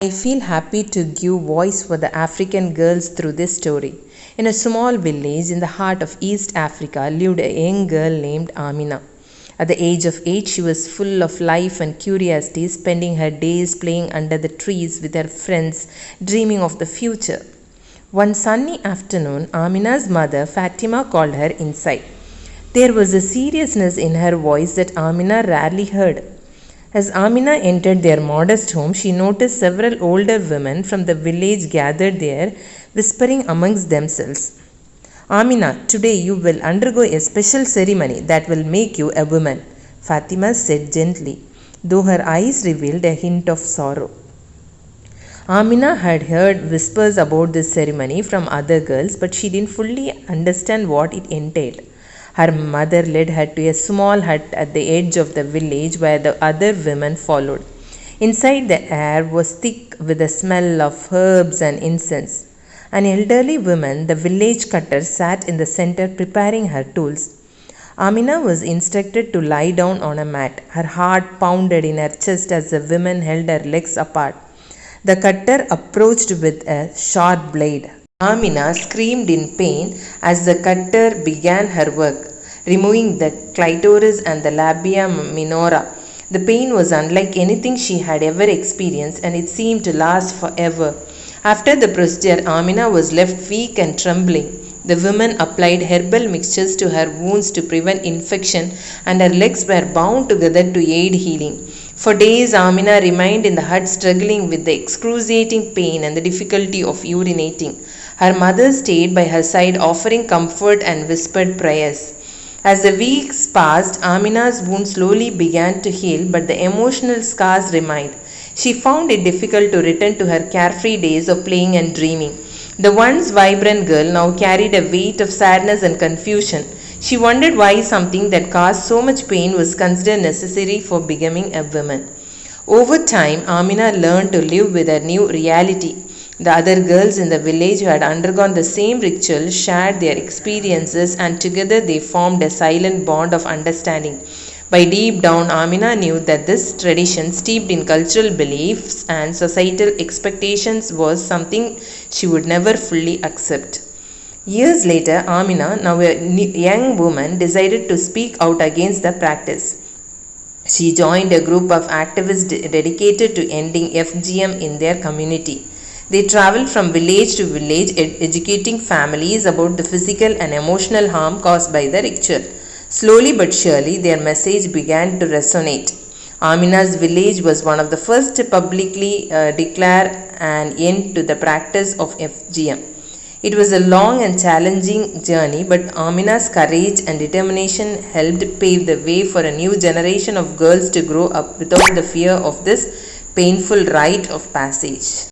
I feel happy to give voice for the African girls through this story. In a small village in the heart of East Africa lived a young girl named Amina. At the age of 8, she was full of life and curiosity, spending her days playing under the trees with her friends, dreaming of the future. One sunny afternoon, Amina's mother, Fatima, called her inside. There was a seriousness in her voice that Amina rarely heard. As Amina entered their modest home, she noticed several older women from the village gathered there, whispering amongst themselves. Amina, today you will undergo a special ceremony that will make you a woman, Fatima said gently, though her eyes revealed a hint of sorrow. Amina had heard whispers about this ceremony from other girls, but she didn't fully understand what it entailed. Her mother led her to a small hut at the edge of the village where the other women followed. Inside, the air was thick with the smell of herbs and incense. An elderly woman, the village cutter, sat in the center preparing her tools. Amina was instructed to lie down on a mat. Her heart pounded in her chest as the woman held her legs apart. The cutter approached with a sharp blade. Amina screamed in pain as the cutter began her work, removing the clitoris and the labia minora. The pain was unlike anything she had ever experienced, and it seemed to last forever. After the procedure, Amina was left weak and trembling. The woman applied herbal mixtures to her wounds to prevent infection, and her legs were bound together to aid healing. For days, Amina remained in the hut struggling with the excruciating pain and the difficulty of urinating. Her mother stayed by her side, offering comfort and whispered prayers. As the weeks passed, Amina's wound slowly began to heal, but the emotional scars remained. She found it difficult to return to her carefree days of playing and dreaming. The once vibrant girl now carried a weight of sadness and confusion. She wondered why something that caused so much pain was considered necessary for becoming a woman. Over time, Amina learned to live with her new reality. The other girls in the village who had undergone the same ritual shared their experiences, and together they formed a silent bond of understanding. By deep down, Amina knew that this tradition, steeped in cultural beliefs and societal expectations, was something she would never fully accept. Years later, Amina, now a young woman, decided to speak out against the practice. She joined a group of activists dedicated to ending FGM in their community. They traveled from village to village, educating families about the physical and emotional harm caused by the ritual. Slowly but surely, their message began to resonate. Amina's village was one of the first to publicly declare an end to the practice of FGM. It was a long and challenging journey, but Amina's courage and determination helped pave the way for a new generation of girls to grow up without the fear of this painful rite of passage.